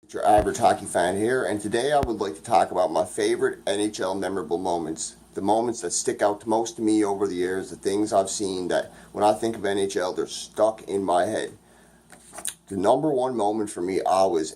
Your average hockey fan here, and today I would like to talk about my favorite NHL memorable moments. The moments that stick out most to me over the years, the things I've seen that when I think of NHL, they're stuck in my head. The number one moment for me always,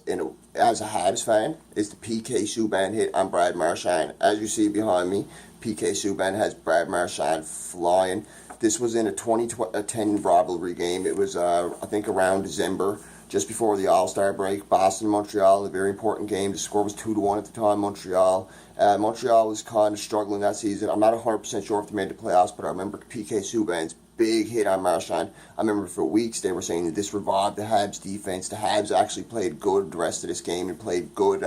as a Habs fan, is the PK Subban hit on Brad Marchand. As you see behind me, PK Subban has Brad Marchand flying. This was in a 2010 rivalry game. It was, I think, around December, just before the All-Star break. Boston, Montreal, a very important game. The score was 2-1 at the time, Montreal. Montreal was kind of struggling that season. I'm not 100% sure if they made the playoffs, but I remember PK Subban's big hit on Marchand. I remember for weeks they were saying that this revived the Habs defense. The Habs actually played good the rest of this game and played good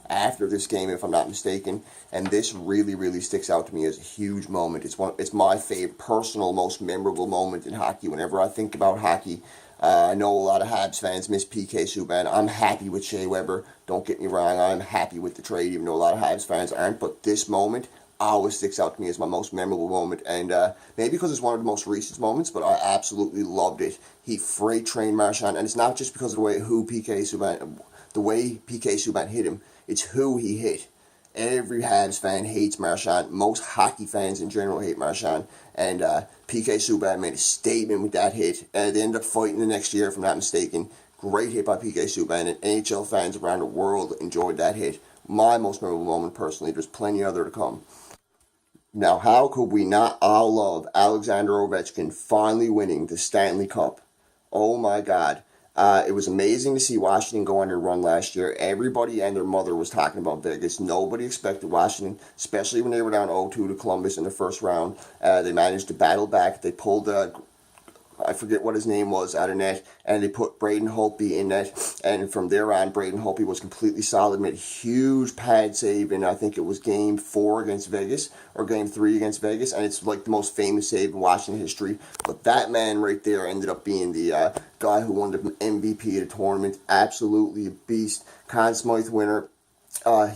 after this game, if I'm not mistaken. And this really, really sticks out to me as a huge moment. It's my favorite, personal, most memorable moment in hockey. Whenever I think about hockey, I know a lot of Habs fans miss PK Subban. I'm happy with Shea Weber. Don't get me wrong. I'm happy with the trade, even though a lot of Habs fans aren't. But this moment always sticks out to me as my most memorable moment. And maybe because it's one of the most recent moments, but I absolutely loved it. He freight trained Marchand. And it's not just because of the way the way PK Subban hit him. It's who he hit. Every Habs fan hates Marchand. Most hockey fans in general hate Marchand. And PK Subban made a statement with that hit. They ended up fighting the next year, if I'm not mistaken. Great hit by PK Subban. And NHL fans around the world enjoyed that hit. My most memorable moment, personally. There's plenty other to come. Now, how could we not all love Alexander Ovechkin finally winning the Stanley Cup? Oh my God. It was amazing to see Washington go on their run last year. Everybody and their mother was talking about Vegas. Nobody expected Washington, especially when they were down 0-2 to Columbus in the first round. They managed to battle back. They pulled I forget what his name was, out of net, and they put Braden Holtby in net, and from there on, Braden Holtby was completely solid, made a huge pad save in, I think it was Game 4 against Vegas, or Game 3 against Vegas, and it's like the most famous save in Washington history, but that man right there ended up being the guy who won the MVP of the tournament, absolutely a beast, Conn Smythe winner.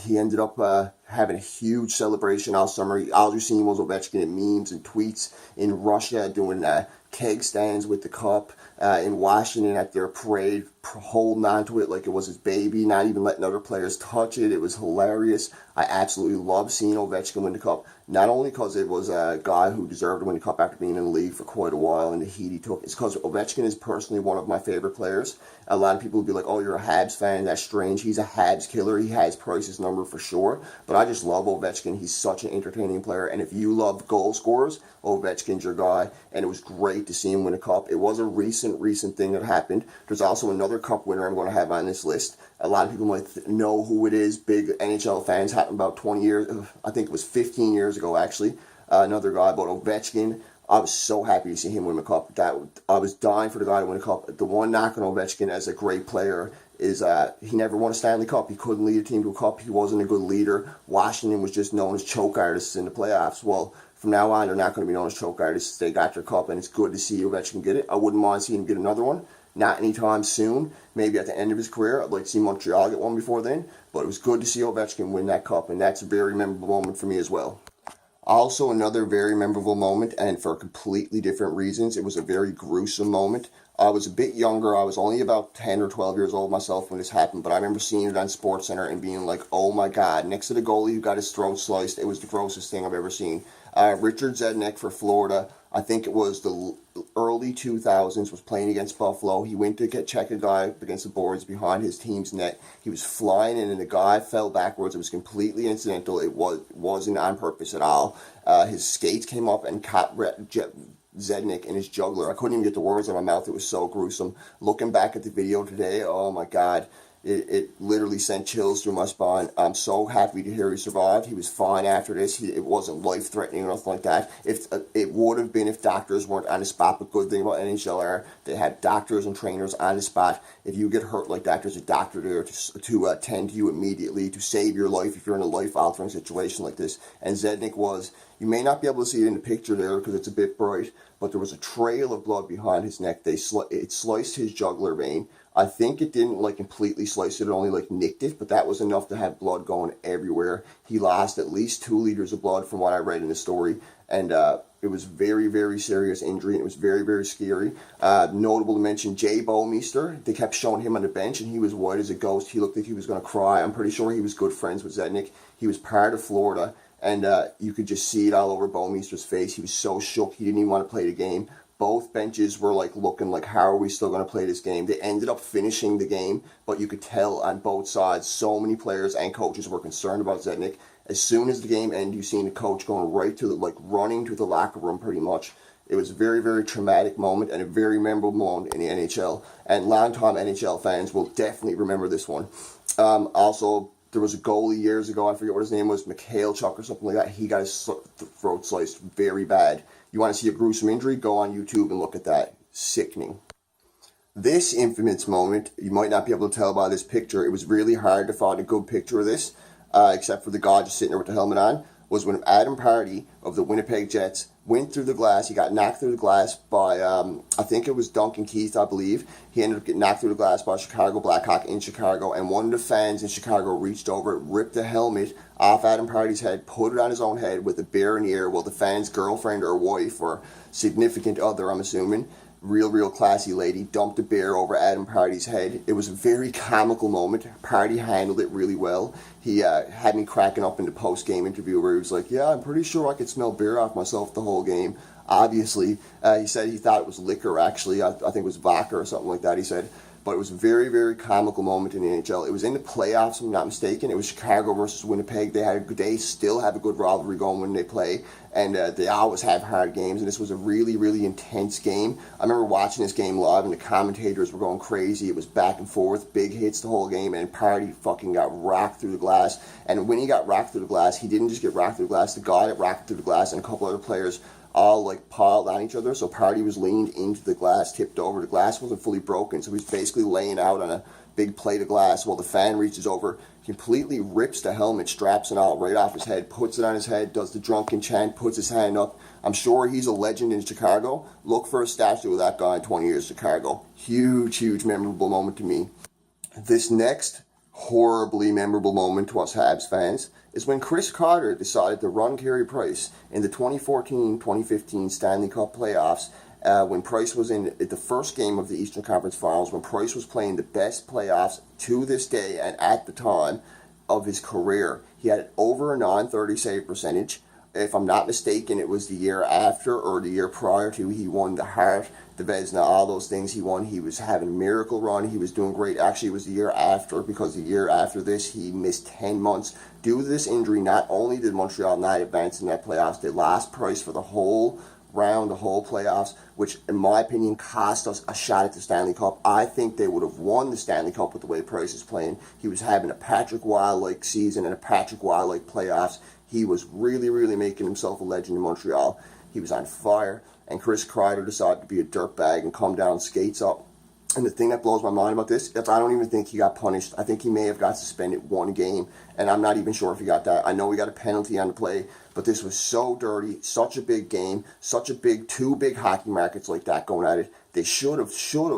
He ended up having a huge celebration all summer. All you've seen was Ovechkin in memes and tweets in Russia doing keg stands with the cup, in Washington at their parade, holding on to it like it was his baby, not even letting other players touch it. It was hilarious. I absolutely love seeing Ovechkin win the cup, not only because it was a guy who deserved to win the cup after being in the league for quite a while and the heat he took. It's because Ovechkin is personally one of my favorite players. A lot of people would be like, oh, you're a Habs fan, that's strange. He's a Habs killer. He has Price's number for sure. But I just love Ovechkin. He's such an entertaining player. And if you love goal scorers, Ovechkin's your guy. And it was great to see him win a cup. It was a recent thing that happened. There's also another cup winner I'm going to have on this list. A lot of people might know who it is. Big NHL fans. Happened about 20 years, I think it was 15 years ago actually. Another guy, but Ovechkin. I was so happy to see him win the cup. I was dying for the guy to win a cup. The one knock on Ovechkin as a great player is he never won a Stanley Cup. He couldn't lead a team to a cup. He wasn't a good leader. Washington was just known as choke artists in the playoffs. Well, from now on, they're not going to be known as choke artists. They got their cup, and it's good to see Ovechkin get it. I wouldn't mind seeing him get another one. Not anytime soon. Maybe at the end of his career. I'd like to see Montreal get one before then. But it was good to see Ovechkin win that cup, and that's a very memorable moment for me as well. Also, another very memorable moment, and for completely different reasons. It was a very gruesome moment. I was a bit younger. I was only about 10 or 12 years old myself when this happened, but I remember seeing it on SportsCenter and being like, oh my God, next to the goalie who got his throat sliced, it was the grossest thing I've ever seen. Richard Zednik for Florida, I think it was the early 2000s, was playing against Buffalo. He went to check a guy against the boards behind his team's net. He was flying in and the guy fell backwards. It was completely incidental. It wasn't on purpose at all. His skates came up and caught Zednik in his jugular. I couldn't even get the words out of my mouth. It was so gruesome. Looking back at the video today, oh my God. It literally sent chills through my spine. I'm so happy to hear he survived. He was fine after this. It wasn't life-threatening or nothing like that. If it would have been if doctors weren't on the spot. But good thing about NHL are they had doctors and trainers on the spot. If you get hurt like that, there's a doctor there to attend to you immediately, to save your life if you're in a life-altering situation like this. And Zednik was. You may not be able to see it in the picture there because it's a bit bright, but there was a trail of blood behind his neck. It sliced his jugular vein. I think it didn't like completely slice it, it only like nicked it, but that was enough to have blood going everywhere. He lost at least 2 liters of blood from what I read in the story, and it was very, very serious injury, and it was very, very scary. Notable to mention Jay Bouwmeester. They kept showing him on the bench, and he was white as a ghost. He looked like he was going to cry. I'm pretty sure he was good friends with Zednik. He was part of Florida, and you could just see it all over Bouwmeester's face. He was so shook, he didn't even want to play the game. Both benches were like looking like, how are we still going to play this game? They ended up finishing the game, but you could tell on both sides, so many players and coaches were concerned about Zednik. As soon as the game ended, you seen the coach going right to the, like running to the locker room pretty much. It was a very, very traumatic moment and a very memorable moment in the NHL. And long-time NHL fans will definitely remember this one. Also, there was a goalie years ago, I forget what his name was, Mikhailchuk or something like that. He got his throat sliced very bad. You want to see a gruesome injury? Go on YouTube and look at that. Sickening. This infamous moment, you might not be able to tell by this picture. It was really hard to find a good picture of this, except for the guy just sitting there with the helmet on, was when Adam Pardy of the Winnipeg Jets went through the glass. He got knocked through the glass by, I think it was Duncan Keith, I believe. He ended up getting knocked through the glass by Chicago Blackhawk in Chicago, and one of the fans in Chicago reached over, ripped the helmet off Adam Pardy's head, put it on his own head with a bear in the ear. Well, the fan's girlfriend or wife or significant other, I'm assuming, real classy lady, dumped a beer over Adam Pardy's head. It was a very comical moment. Pardy handled it really well. He had me cracking up in the post-game interview where he was like, yeah, I'm pretty sure I could smell beer off myself the whole game. Obviously, he said he thought it was liquor, actually. I think it was vodka or something like that, he said. But it was a very, very comical moment in the NHL. It was in the playoffs, if I'm not mistaken. It was Chicago versus Winnipeg. They still have a good rivalry going when they play, and they always have hard games. And this was a really, really intense game. I remember watching this game live, and the commentators were going crazy. It was back and forth, big hits the whole game, and Pardy fucking got rocked through the glass. And when he got rocked through the glass, he didn't just get rocked through the glass. The guy that rocked through the glass and a couple other players all like piled on each other, so Pardy was leaned into the glass, tipped over. The glass wasn't fully broken, so he's basically laying out on a big plate of glass while the fan reaches over, completely rips the helmet, straps it all right off his head, puts it on his head, does the drunken chant, puts his hand up. I'm sure he's a legend in Chicago. Look for a statue of that guy in 20 years Chicago. Huge memorable moment to me. This next horribly memorable moment to us Habs fans is when Chris Kreider decided to run Carey Price in the 2014-2015 Stanley Cup playoffs, when Price was in the first game of the Eastern Conference Finals, when Price was playing the best playoffs to this day and at the time of his career. He had over a 930 save percentage. If I'm not mistaken, it was the year after or the year prior to he won the Hart, the Vezina, all those things he won. He was having a miracle run. He was doing great. Actually, it was the year after, because the year after this, he missed 10 months. Due to this injury, not only did Montreal not advance in that playoffs, they lost Price for the whole round, the whole playoffs, which in my opinion cost us a shot at the Stanley Cup. I think they would have won the Stanley Cup with the way Price is playing. He was having a Patrick Waugh-like season and a Patrick Waugh-like playoffs. He was really making himself a legend in Montreal. He was on fire, and Chris Kreider decided to be a dirtbag and come down skates up. And the thing that blows my mind about this is I don't even think he got punished. I think he may have got suspended one game, and I'm not even sure if he got that. I know he got a penalty on the play, but this was so dirty, such a big game, two big hockey markets like that going at it. They should have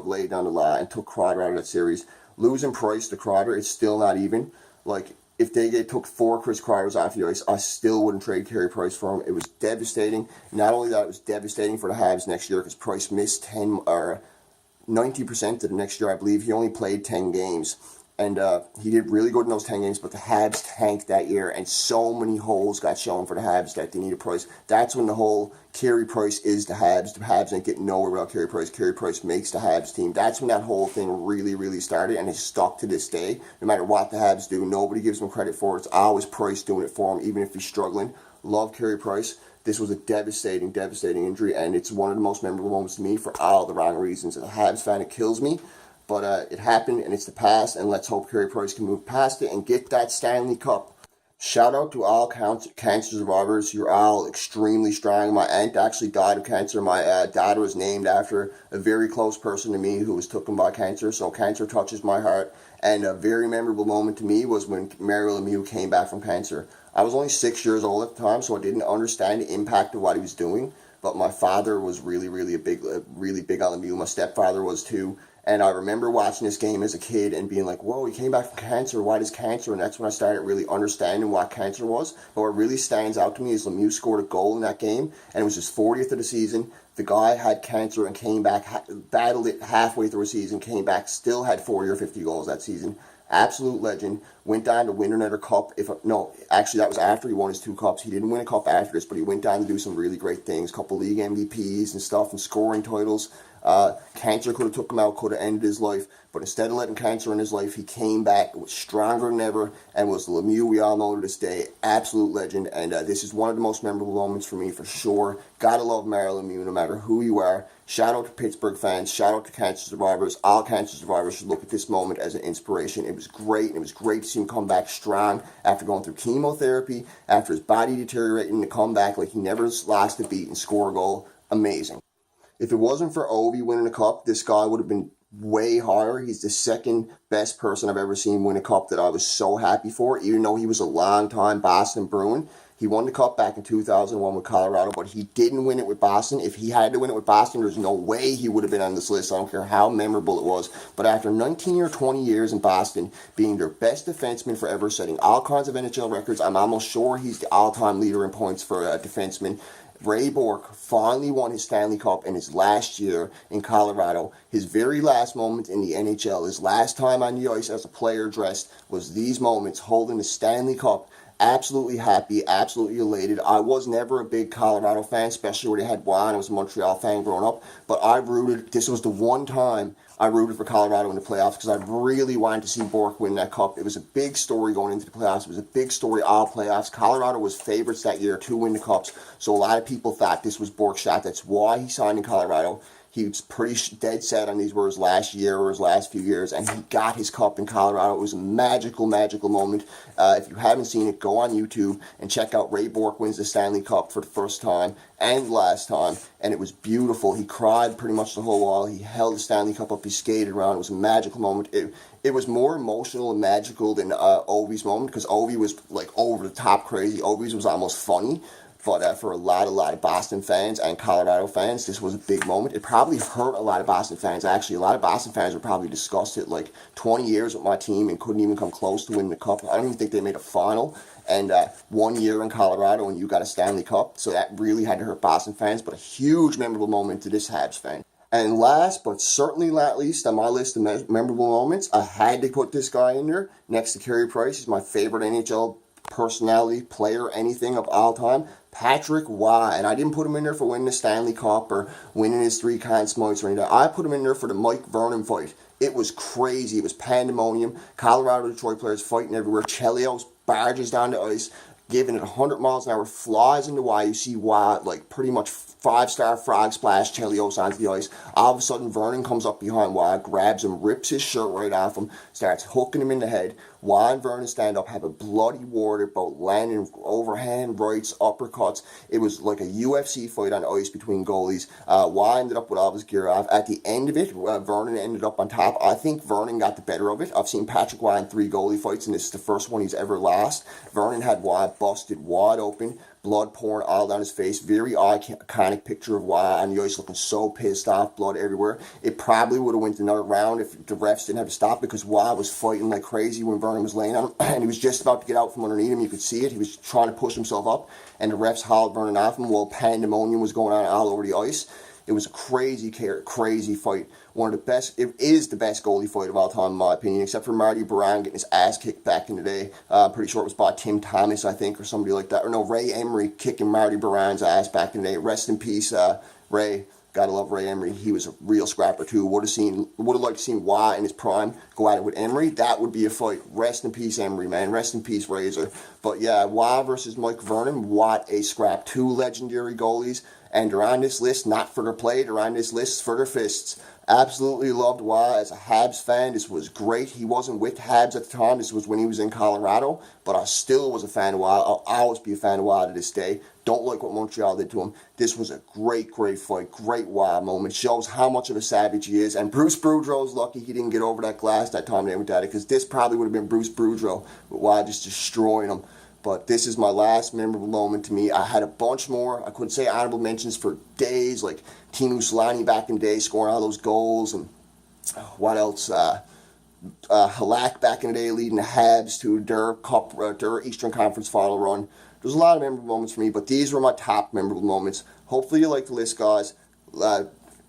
laid down the law and took Kreider out of that series. Losing Price to Kreider, it's still not even. Like, if they took 4 Chris Kreiders off the ice, I still wouldn't trade Carey Price for him. It was devastating. Not only that, it was devastating for the Habs next year because Price missed 90% of the next year, I believe. He only played 10 games. And he did really good in those 10 games, but the Habs tanked that year, and so many holes got shown for the Habs that they needed Price. That's when the whole Carey Price is the Habs. The Habs ain't getting nowhere without Carey Price. Carey Price makes the Habs team. That's when that whole thing really started, and it's stuck to this day. No matter what the Habs do, nobody gives them credit for it. It's always Price doing it for him, even if he's struggling. Love Carey Price. This was a devastating injury, and it's one of the most memorable moments to me for all the wrong reasons. As a Habs fan, it kills me. But it happened, and it's the past, and let's hope Carey Price can move past it and get that Stanley Cup. Shout out to all cancer survivors. You're all extremely strong. My aunt actually died of cancer. My daughter was named after a very close person to me who was taken by cancer, so cancer touches my heart. And a very memorable moment to me was when Mario Lemieux came back from cancer. I was only 6 years old at the time, so I didn't understand the impact of what he was doing. But my father was really big on Lemieux. My stepfather was too. And I remember watching this game as a kid and being like, whoa, he came back from cancer. Why does cancer? And that's when I started really understanding what cancer was. But what really stands out to me is Lemieux scored a goal in that game, and it was his 40th of the season. The guy had cancer and came back, battled it halfway through a season, came back, still had 40 or 50 goals that season. Absolute legend. Went down to win another cup. Actually, that was after he won his 2 cups. He didn't win a cup after this, but he went down to do some really great things. Couple league MVPs and stuff, and scoring titles. Cancer could have took him out, could have ended his life, but instead of letting cancer in his life, he came back, was stronger than ever, and was the Lemieux we all know to this day. Absolute legend, and this is one of the most memorable moments for me for sure. Gotta love Mario Lemieux, no matter who you are. Shout out to Pittsburgh fans, shout out to cancer survivors. All cancer survivors should look at this moment as an inspiration. It was great, and it was great to see him come back strong after going through chemotherapy, after his body deteriorating, to come back like he never lost a beat and score a goal. Amazing. If it wasn't for Ovi winning a cup, this guy would have been way higher. He's the second best person I've ever seen win a cup that I was so happy for, even though he was a long-time Boston Bruin. He won the cup back in 2001 with Colorado, but he didn't win it with Boston. If he had to win it with Boston, there's no way he would have been on this list. I don't care how memorable it was. But after 19 or 20 years in Boston, being their best defenseman forever, setting all kinds of NHL records, I'm almost sure he's the all-time leader in points for a defenseman. Ray Bourque finally won his Stanley Cup in his last year in Colorado. His very last moment in the NHL, his last time on the ice as a player dressed, was these moments holding the Stanley Cup. Absolutely happy, absolutely elated. I was never a big Colorado fan, especially where they had Juan. I was a Montreal fan growing up, but this was the one time I rooted for Colorado in the playoffs because I really wanted to see Bourque win that cup. It was a big story going into the playoffs. It was a big story all playoffs. Colorado was favorites that year to win the cups, so a lot of people thought this was Bourque's shot. That's why he signed in Colorado. He was pretty dead set on these were his last year or his last few years, and he got his cup in Colorado. It was a magical, magical moment. If you haven't seen it, go on YouTube and check out Ray Bourque wins the Stanley Cup for the first time and last time, and it was beautiful. He cried pretty much the whole while. He held the Stanley Cup up. He skated around. It was a magical moment. It was more emotional and magical than Ovi's moment because Ovi was like over the top crazy. Ovi's was almost funny. But for a lot of Boston fans and Colorado fans, this was a big moment. It probably hurt a lot of Boston fans. Actually, a lot of Boston fans were probably disgusted. Like 20 years with my team and couldn't even come close to winning the cup. I don't even think they made a final. And 1 year in Colorado and you got a Stanley Cup. So that really had to hurt Boston fans. But a huge memorable moment to this Habs fan. And last, but certainly not least, on my list of memorable moments, I had to put this guy in there next to Carey Price. He's my favorite NHL personality, player, anything of all time. Patrick Waugh, and I didn't put him in there for winning the Stanley Cup or winning his 3 Conn Smites or anything. I put him in there for the Mike Vernon fight. It was crazy. It was pandemonium. Colorado Detroit players fighting everywhere. Chelios barges down the ice, giving it 100 miles an hour, flies into Waugh. You see Waugh like pretty much 5-star frog splash Chelios onto the ice. All of a sudden, Vernon comes up behind Waugh, grabs him, rips his shirt right off him, starts hooking him in the head. Waugh and Vernon stand up, have a bloody war. They're both landing overhand rights, uppercuts. It was like a UFC fight on ice between goalies. Waugh ended up with all of his gear off. At the end of it, Vernon ended up on top. I think Vernon got the better of it. I've seen Patrick Waugh in 3 goalie fights, and this is the first one he's ever lost. Vernon had Waugh busted wide open, blood pouring all down his face. Very iconic picture of Waugh on the ice looking so pissed off, blood everywhere. It probably would have went another round if the refs didn't have to stop because Waugh was fighting like crazy when Vernon was laying on him, and he was just about to get out from underneath him. You could see it. He was trying to push himself up, and the refs hauled Vernon off him while pandemonium was going on all over the ice. It was a crazy fight. One of the best, it is the best goalie fight of all time, in my opinion, except for Marty Biron getting his ass kicked back in the day. I'm pretty sure it was by Tim Thomas, I think, or somebody like that. Or no, Ray Emery kicking Marty Biron's ass back in the day. Rest in peace, Ray. Gotta love Ray Emery. He was a real scrapper too. Would have liked to see Waugh in his prime go at it with Emery. That would be a fight. Rest in peace, Emery, man. Rest in peace, Razor. But yeah, Waugh versus Mike Vernon. What a scrap. 2 legendary goalies. And they're on this list not for their play. They're on this list for their fists. Absolutely loved Waugh as a Habs fan. This was great. He wasn't with Habs at the time. This was when he was in Colorado. But I still was a fan of Waugh. I'll always be a fan of Waugh to this day. Don't like what Montreal did to him. This was a great fight. Great Waugh moment. Shows how much of a savage he is. And Bruce Boudreau's lucky he didn't get over that glass that time they went at it. Because this probably would have been Bruce Boudreau. With Waugh just destroying him. But this is my last memorable moment to me. I had a bunch more. I could say honorable mentions for days, like Tinu Solani back in the day, scoring all those goals, and What else? Halak back in the day leading the Habs to their Eastern Conference final run. There's a lot of memorable moments for me, but these were my top memorable moments. Hopefully you like the list, guys.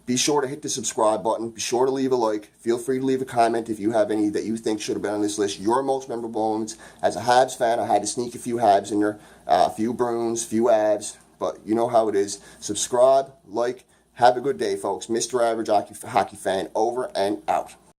Be sure to hit the subscribe button. Be sure to leave a like. Feel free to leave a comment if you have any that you think should have been on this list. Your most memorable moments. As a Habs fan, I had to sneak a few Habs in there, a few Bruins, a few Avs, but you know how it is. Subscribe, like, have a good day, folks. Mr. Average Hockey Fan, over and out.